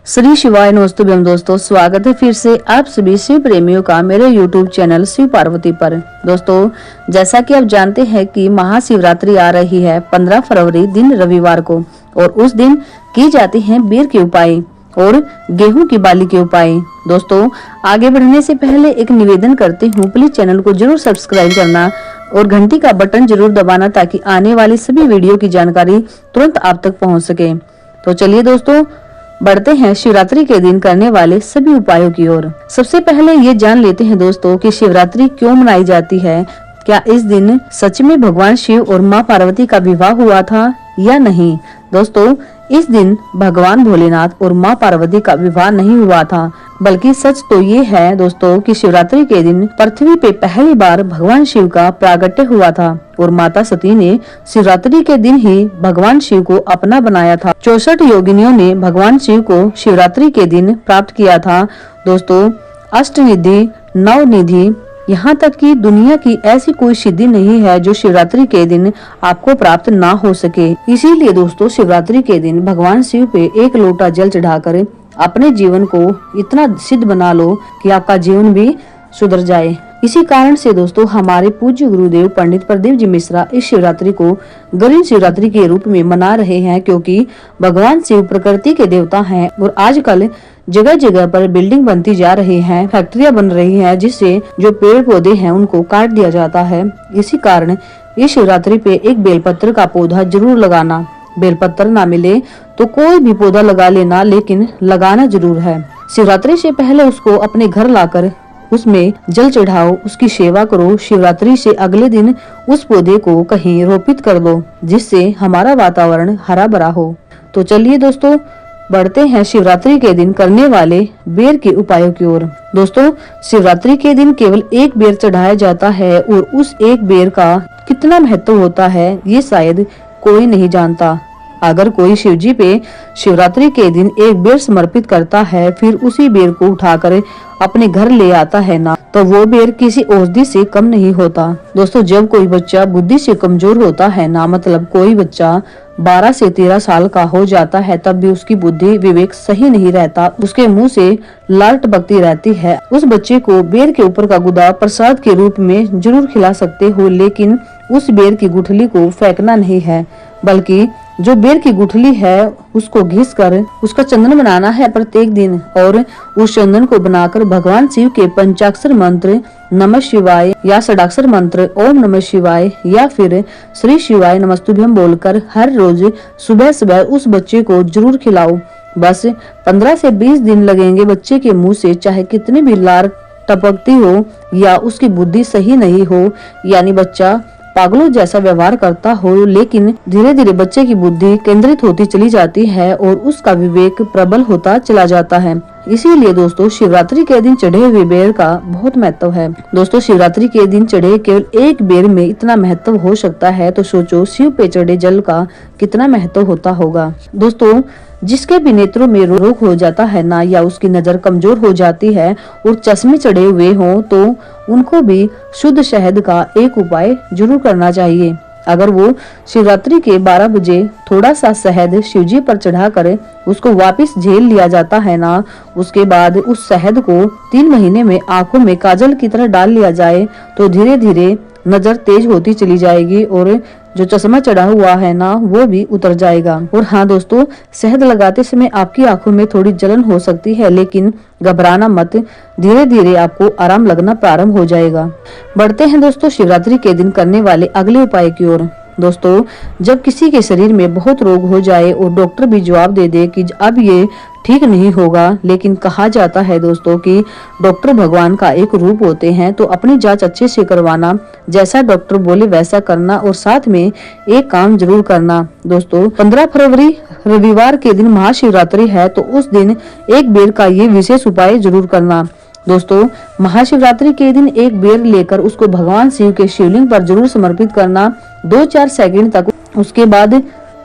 श्री शिवाय नमस्तुभ्यम दोस्तों, स्वागत है फिर से आप सभी शिव प्रेमियों का मेरे YouTube चैनल शिव पार्वती पर। दोस्तों, जैसा कि आप जानते हैं कि महाशिवरात्रि आ रही है 15 फरवरी दिन रविवार को, और उस दिन की जाती हैं बेर के उपाय और गेहूं की बाली के उपाय। दोस्तों, आगे बढ़ने से पहले एक निवेदन करती हूँ, प्लीज चैनल को जरूर सब्सक्राइब करना और घंटी का बटन जरूर दबाना ताकि आने वाली सभी वीडियो की जानकारी तुरंत आप तक पहुँच सके। तो चलिए दोस्तों, बढ़ते हैं शिवरात्रि के दिन करने वाले सभी उपायों की ओर। सबसे पहले ये जान लेते हैं दोस्तों कि शिवरात्रि क्यों मनाई जाती है। क्या इस दिन सच में भगवान शिव और माँ पार्वती का विवाह हुआ था या नहीं? दोस्तों, इस दिन भगवान भोलेनाथ और माँ पार्वती का विवाह नहीं हुआ था, बल्कि सच तो ये है दोस्तों कि शिवरात्रि के दिन पृथ्वी पे पहली बार भगवान शिव का प्रागट्य हुआ था और माता सती ने शिवरात्रि के दिन ही भगवान शिव को अपना बनाया था। 64 योगिनियों ने भगवान शिव को शिवरात्रि के दिन प्राप्त किया था। दोस्तों, अष्टनिधि, नवनिधि, यहाँ तक कि दुनिया की ऐसी कोई सिद्धि नहीं है जो शिवरात्रि के दिन आपको प्राप्त ना हो सके। इसीलिए दोस्तों, शिवरात्रि के दिन भगवान शिव पे एक लोटा जल चढ़ाकर अपने जीवन को इतना सिद्ध बना लो कि आपका जीवन भी सुधर जाए। इसी कारण से दोस्तों, हमारे पूज्य गुरुदेव पंडित प्रदीप जी मिश्रा इस शिवरात्रि को गरीब शिवरात्रि के रूप में मना रहे हैं, क्योंकि भगवान शिव प्रकृति के देवता हैं और आजकल जगह जगह पर बिल्डिंग बनती जा रही हैं, फैक्ट्रियां बन रही हैं, जिससे जो पेड़ पौधे हैं उनको काट दिया जाता है। इसी कारण इस शिवरात्रि पे एक बेलपत्र का पौधा जरूर लगाना। बेलपत्र ना मिले तो कोई भी पौधा लगा लेना, लेकिन लगाना जरूर है। शिवरात्रि से पहले उसको अपने घर लाकर उसमें जल चढ़ाओ, उसकी सेवा करो। शिवरात्रि से अगले दिन उस पौधे को कहीं रोपित कर दो, जिससे हमारा वातावरण हरा भरा हो। तो चलिए दोस्तों, बढ़ते हैं शिवरात्रि के दिन करने वाले बेर के उपायों की ओर। दोस्तों, शिवरात्रि के दिन केवल एक बेर चढ़ाया जाता है और उस एक बेर का कितना महत्व होता है ये शायद कोई नहीं जानता। अगर कोई शिवजी पे शिवरात्रि के दिन एक बेर समर्पित करता है, फिर उसी बेर को उठाकर अपने घर ले आता है ना, तो वो बेर किसी औषधि से कम नहीं होता। दोस्तों, जब कोई बच्चा बुद्धि से कमजोर होता है ना, मतलब कोई बच्चा 12 से 13 साल का हो जाता है, तब भी उसकी बुद्धि विवेक सही नहीं रहता, उसके मुंह से लाल टपकती रहती है। उस बच्चे को बेर के ऊपर का गुदा प्रसाद के रूप में जरूर खिला सकते हो, लेकिन उस बेर की गुठली को फेंकना नहीं है, बल्कि जो बेर की गुठली है उसको घिस कर उसका चंदन बनाना है प्रत्येक दिन, और उस चंदन को बनाकर भगवान शिव के पंचाक्षर मंत्र नमः शिवाय या षडाक्षर मंत्र ओम नमः शिवाय या फिर श्री शिवाय नमस्तुभ्यम बोलकर हर रोज सुबह सुबह उस बच्चे को जरूर खिलाओ। बस 15 से 20 दिन लगेंगे बच्चे के मुंह से, चाहे कितनी भी लार टपकती हो या उसकी बुद्धि सही नहीं हो, यानी बच्चा पागलों जैसा व्यवहार करता हो, लेकिन धीरे धीरे बच्चे की बुद्धि केंद्रित होती चली जाती है और उसका विवेक प्रबल होता चला जाता है। इसीलिए दोस्तों, शिवरात्रि के दिन चढ़े हुए बेर का बहुत महत्व है। दोस्तों, शिवरात्रि के दिन चढ़े केवल एक बेर में इतना महत्व हो सकता है, तो सोचो शिव पे चढ़े जल का कितना महत्व होता होगा। दोस्तों, जिसके भी नेत्रों में रोग हो जाता है ना, या उसकी नजर कमजोर हो जाती है और चश्मे चढ़े हुए हों, तो उनको भी शुद्ध शहद का एक उपाय जरूर करना चाहिए। अगर वो शिवरात्रि के 12 बजे थोड़ा सा शहद शिवजी पर चढ़ाकर उसको वापस झेल लिया जाता है ना, उसके बाद उस शहद को 3 महीने में आंखों में काजल की तरह डाल लिया जाए, तो धीरे धीरे नजर तेज होती चली जाएगी और जो चश्मा चढ़ा हुआ है ना वो भी उतर जाएगा। और हाँ दोस्तों, शहद लगाते समय आपकी आंखों में थोड़ी जलन हो सकती है, लेकिन घबराना मत, धीरे धीरे आपको आराम लगना प्रारंभ हो जाएगा। बढ़ते हैं दोस्तों शिवरात्रि के दिन करने वाले अगले उपाय की ओर। दोस्तों, जब किसी के शरीर में बहुत रोग हो जाए और डॉक्टर भी जवाब दे दे कि अब ये ठीक नहीं होगा, लेकिन कहा जाता है दोस्तों कि डॉक्टर भगवान का एक रूप होते हैं, तो अपनी जांच अच्छे से करवाना, जैसा डॉक्टर बोले वैसा करना, और साथ में एक काम जरूर करना। दोस्तों, 15 फरवरी रविवार के दिन महाशिवरात्रि है, तो उस दिन एक बेर का ये विशेष उपाय जरूर करना। दोस्तों, महाशिवरात्रि के दिन एक बेर लेकर उसको भगवान शिव के शिवलिंग पर जरूर समर्पित करना 2-4 सेकंड तक। उसके बाद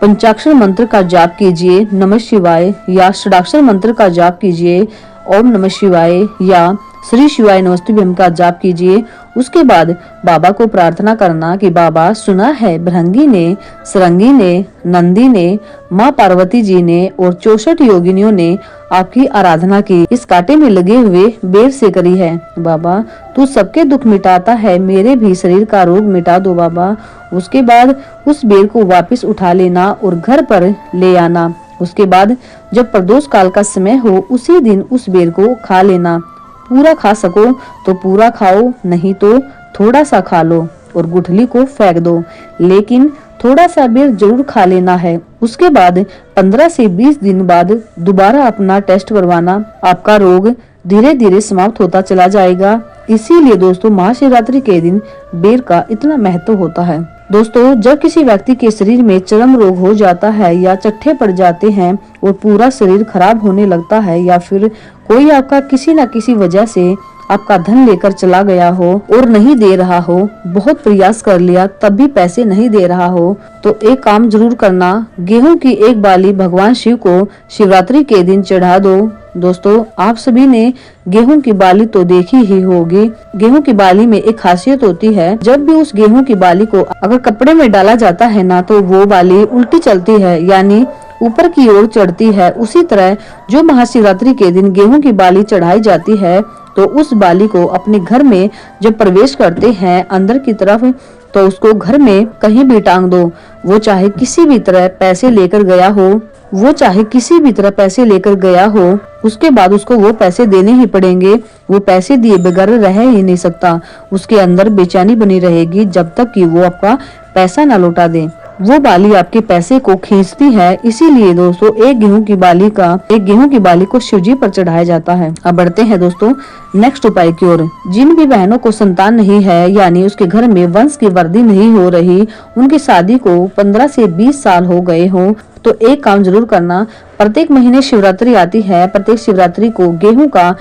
पंचाक्षर मंत्र का जाप कीजिए, नमः शिवाय, या षडाक्षर मंत्र का जाप कीजिए, ओम नमः शिवाय या श्री शिवाय नमस्तुभ्यम का जाप कीजिए। उसके बाद बाबा को प्रार्थना करना कि बाबा, सुना है भृंगी ने, सरंगी ने, नंदी ने, माँ पार्वती जी ने और 64 योगिनियों ने आपकी आराधना की इस कांटे में लगे हुए बेर से करी है। बाबा, तू सबके दुख मिटाता है, मेरे भी शरीर का रोग मिटा दो बाबा। उसके बाद उस बेर को वापस उठा लेना और घर पर ले आना। उसके बाद जब प्रदोष काल का समय हो उसी दिन उस बेर को खा लेना। पूरा खा सको तो पूरा खाओ, नहीं तो थोड़ा सा खा लो और गुठली को फेंक दो, लेकिन थोड़ा सा बेर जरूर खा लेना है। उसके बाद 15 से 20 दिन बाद दोबारा अपना टेस्ट करवाना। आपका रोग धीरे धीरे समाप्त होता चला जाएगा। इसीलिए दोस्तों महाशिवरात्रि के दिन बेर का इतना महत्व होता है। दोस्तों, जब किसी व्यक्ति के शरीर में चर्म रोग हो जाता है या चट्टे पड़ जाते हैं और पूरा शरीर खराब होने लगता है, या फिर कोई आपका किसी न किसी वजह से आपका धन लेकर चला गया हो और नहीं दे रहा हो, बहुत प्रयास कर लिया तब भी पैसे नहीं दे रहा हो, तो एक काम जरूर करना, गेहूं की एक बाली भगवान शिव को शिवरात्रि के दिन चढ़ा दो। दोस्तों, आप सभी ने गेहूं की बाली तो देखी ही होगी। गेहूं की बाली में एक खासियत होती है, जब भी उस गेहूं की बाली को अगर कपड़े में डाला जाता है ना, तो वो बाली उल्टी चलती है, यानी ऊपर की ओर चढ़ती है। उसी तरह जो महाशिवरात्रि के दिन गेहूं की बाली चढ़ाई जाती है, तो उस बाली को अपने घर में जब प्रवेश करते हैं अंदर की तरफ, तो उसको घर में कहीं भी टांग दो। वो चाहे किसी भी तरह पैसे लेकर गया हो, उसके बाद उसको वो पैसे देने ही पड़ेंगे। वो पैसे दिए बगैर रह ही नहीं सकता। उसके अंदर बेचैनी बनी रहेगी जब तक कि वो आपका पैसा ना लौटा दे। वो बाली आपके पैसे को खींचती है। इसीलिए दोस्तों एक गेहूं की बाली को शिवजी पर चढ़ाया जाता है। अब बढ़ते हैं दोस्तों नेक्स्ट उपाय की ओर। जिन भी बहनों को संतान नहीं है, यानी उसके घर में वंश की वृद्धि नहीं हो रही, उनकी शादी को 15 से 20 साल हो गए हो, तो एक काम जरूर करना। प्रत्येक महीने शिवरात्रि आती है। प्रत्येक शिवरात्रि को गेहूं का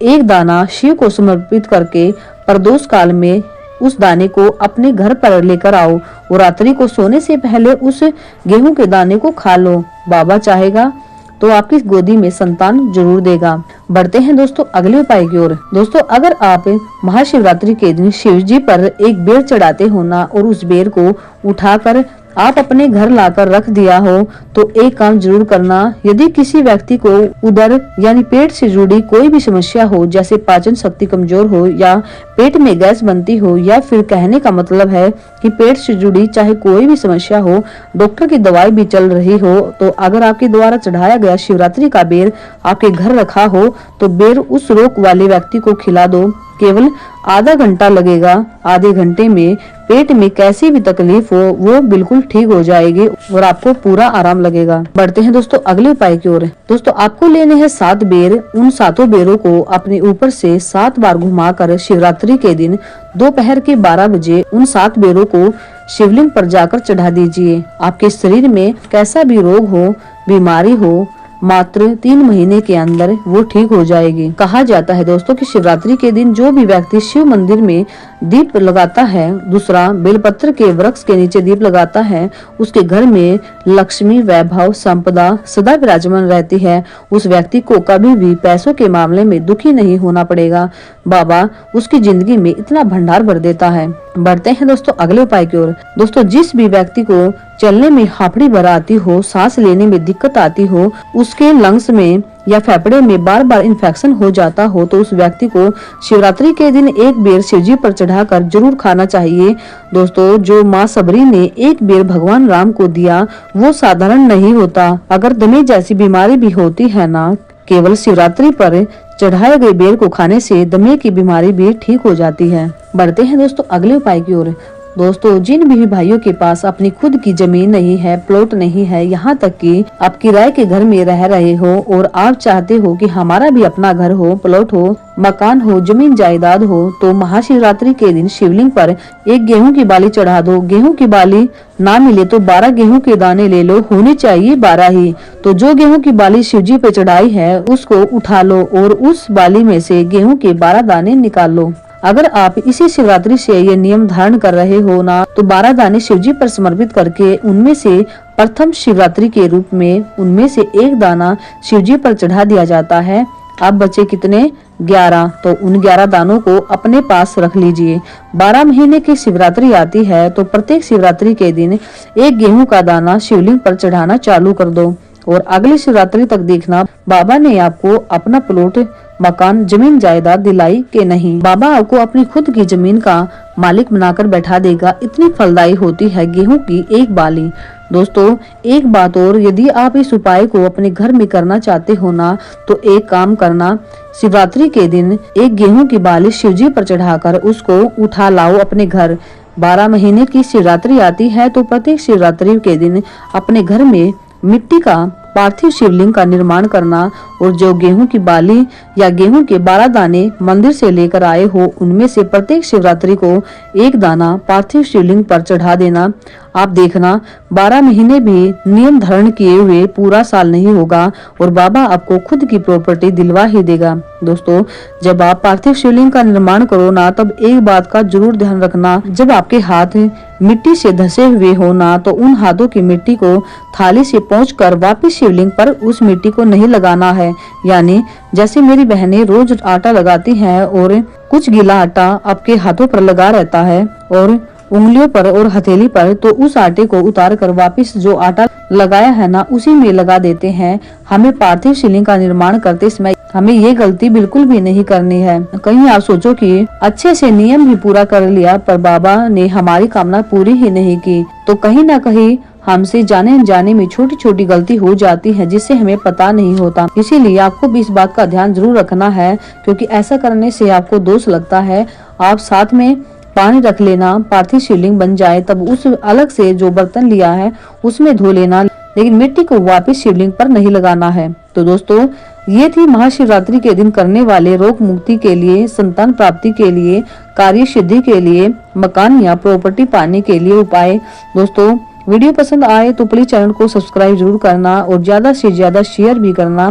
एक दाना शिव को समर्पित करके प्रदोष काल में उस दाने को अपने घर पर लेकर आओ और रात्रि को सोने से पहले उस गेहूं के दाने को खा लो। बाबा चाहेगा तो आपकी गोदी में संतान जरूर देगा। बढ़ते हैं दोस्तों अगले उपाय की ओर। दोस्तों, अगर आप महाशिवरात्रि के दिन शिव जी पर एक बेर चढ़ाते हो ना, और उस बेर को उठाकर आप अपने घर लाकर रख दिया हो, तो एक काम जरूर करना। यदि किसी व्यक्ति को उदर यानी पेट से जुड़ी कोई भी समस्या हो, जैसे पाचन शक्ति कमजोर हो या पेट में गैस बनती हो, या फिर कहने का मतलब है कि पेट से जुड़ी चाहे कोई भी समस्या हो, डॉक्टर की दवाई भी चल रही हो, तो अगर आपके द्वारा चढ़ाया गया शिवरात्रि का बेर आपके घर रखा हो, तो बेर उस रोग वाले व्यक्ति को खिला दो। केवल आधा घंटा लगेगा। आधे घंटे में पेट में कैसी भी तकलीफ हो वो बिल्कुल ठीक हो जाएगी और आपको पूरा आराम लगेगा। बढ़ते हैं दोस्तों अगले उपाय की ओर। दोस्तों, आपको लेने हैं 7 बेर। उन 7 बेरों को अपने ऊपर से 7 बार घुमाकर शिवरात्रि के दिन दोपहर के 12 बजे उन 7 बेरों को शिवलिंग पर जाकर चढ़ा दीजिए। आपके शरीर में कैसा भी रोग हो, बीमारी हो, मात्र 3 महीने के अंदर वो ठीक हो जाएगी। कहा जाता है दोस्तों कि शिवरात्रि के दिन जो भी व्यक्ति शिव मंदिर में दीप लगाता है, दूसरा बेलपत्र के वृक्ष के नीचे दीप लगाता है, उसके घर में लक्ष्मी, वैभव, संपदा सदा विराजमान रहती है। उस व्यक्ति को कभी भी पैसों के मामले में दुखी नहीं होना पड़ेगा। बाबा उसकी जिंदगी में इतना भंडार भर देता है। बढ़ते हैं दोस्तों अगले उपाय की ओर। दोस्तों, जिस भी व्यक्ति को चलने में हाफड़ी भर आती हो, सांस लेने में दिक्कत आती हो, उसके लंग्स में या फेफड़े में बार बार इन्फेक्शन हो जाता हो, तो उस व्यक्ति को शिवरात्रि के दिन एक बेर शिवजी पर चढ़ाकर जरूर खाना चाहिए। दोस्तों, जो माँ सबरी ने एक बेर भगवान राम को दिया वो साधारण नहीं होता। अगर दमे जैसी बीमारी भी होती है ना, केवल शिवरात्रि पर चढ़ाए गए बेर को खाने से दमे की बीमारी भी ठीक हो जाती है। बढ़ते हैं दोस्तों अगले उपाय की ओर। दोस्तों, जिन भी भाइयों के पास अपनी खुद की जमीन नहीं है, प्लॉट नहीं है, यहाँ तक कि आप किराए के घर में रह रहे हो और आप चाहते हो कि हमारा भी अपना घर हो, प्लॉट हो, मकान हो, जमीन जायदाद हो, तो महाशिवरात्रि के दिन शिवलिंग पर एक गेहूं की बाली चढ़ा दो। गेहूं की बाली ना मिले तो 12 गेहूं के दाने ले लो, होनी चाहिए 12 ही। तो जो गेहूं की बाली शिवजी पे चढ़ाई है उसको उठा लो और उस बाली में से गेहूं के 12 दाने निकाल लो। अगर आप इसी शिवरात्रि से ये नियम धारण कर रहे हो ना, तो 12 दाने शिवजी पर समर्पित करके उनमें से प्रथम शिवरात्रि के रूप में उनमें से एक दाना शिवजी पर चढ़ा दिया जाता है। अब बचे कितने? 11, तो उन 11 दानों को अपने पास रख लीजिए। 12 महीने की शिवरात्रि आती है तो प्रत्येक शिवरात्रि के दिन एक गेहूं का दाना शिवलिंग पर चढ़ाना चालू कर दो और अगली शिवरात्रि तक देखना बाबा ने आपको अपना प्लॉट, मकान, जमीन जायदाद दिलाई कि नहीं। बाबा आपको अपनी खुद की जमीन का मालिक बनाकर बैठा देगा। इतनी फलदायी होती है गेहूं की एक बाली। दोस्तों एक बात और, यदि आप इस उपाय को अपने घर में करना चाहते हो ना, तो एक काम करना, शिवरात्रि के दिन एक गेहूं की बाली शिवजी पर चढ़ाकर उसको उठा लाओ अपने घर। 12 महीने की शिवरात्रि आती है तो प्रत्येक शिवरात्रि के दिन अपने घर में मिट्टी का पार्थिव शिवलिंग का निर्माण करना और जो गेहूं की बाली या गेहूं के 12 दाने मंदिर से लेकर आए हो, उनमें से प्रत्येक शिवरात्रि को एक दाना पार्थिव शिवलिंग पर चढ़ा देना। आप देखना 12 महीने भी नियम धारण किए हुए पूरा साल नहीं होगा और बाबा आपको खुद की प्रॉपर्टी दिलवा ही देगा। दोस्तों जब आप पार्थिव शिवलिंग का निर्माण करो ना, तब एक बात का जरूर ध्यान रखना, जब आपके हाथ मिट्टी से धसे हुए हो ना, तो उन हाथों की मिट्टी को थाली से पोंछकर वापस शिवलिंग पर उस मिट्टी को नहीं लगाना है। यानी जैसे मेरी बहनें रोज आटा लगाती हैं और कुछ गीला आटा आपके हाथों पर लगा रहता है और उंगलियों पर और हथेली पर, तो उस आटे को उतार कर वापस जो आटा लगाया है ना, उसी में लगा देते हैं। हमें पार्थिव शिवलिंग का निर्माण करते समय हमें ये गलती बिल्कुल भी नहीं करनी है। कहीं आप सोचो कि अच्छे से नियम भी पूरा कर लिया पर बाबा ने हमारी कामना पूरी ही नहीं की, तो कहीं ना कहीं हमसे जाने अनजाने में छोटी छोटी गलती हो जाती है जिससे हमें पता नहीं होता। इसीलिए आपको भी इस बात का ध्यान जरूर रखना है, क्योंकि ऐसा करने से आपको दोष लगता है। आप साथ में पानी रख लेना, पार्थिव शिवलिंग बन जाए तब उस अलग से जो बर्तन लिया है उसमें धो लेना, लेकिन मिट्टी को वापस शिवलिंग पर नहीं लगाना है। तो दोस्तों ये थी महाशिवरात्रि के दिन करने वाले रोग मुक्ति के लिए, संतान प्राप्ति के लिए, कार्य सिद्धि के लिए, मकान या प्रॉपर्टी पाने के लिए उपाय। दोस्तों वीडियो पसंद आए तो प्लीज चैनल को सब्सक्राइब जरूर करना और ज्यादा से ज्यादा शेयर भी करना।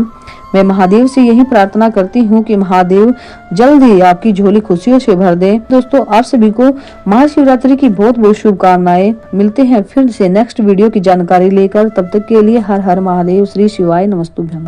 मैं महादेव से यही प्रार्थना करती हूँ कि महादेव जल्द ही आपकी झोली खुशियों से भर दे। दोस्तों आप सभी को महाशिवरात्रि की बहुत बहुत शुभकामनाएं। मिलते हैं फिर से नेक्स्ट वीडियो की जानकारी लेकर, तब तक के लिए हर हर महादेव, श्री शिवाय नमस्तुभ्यम।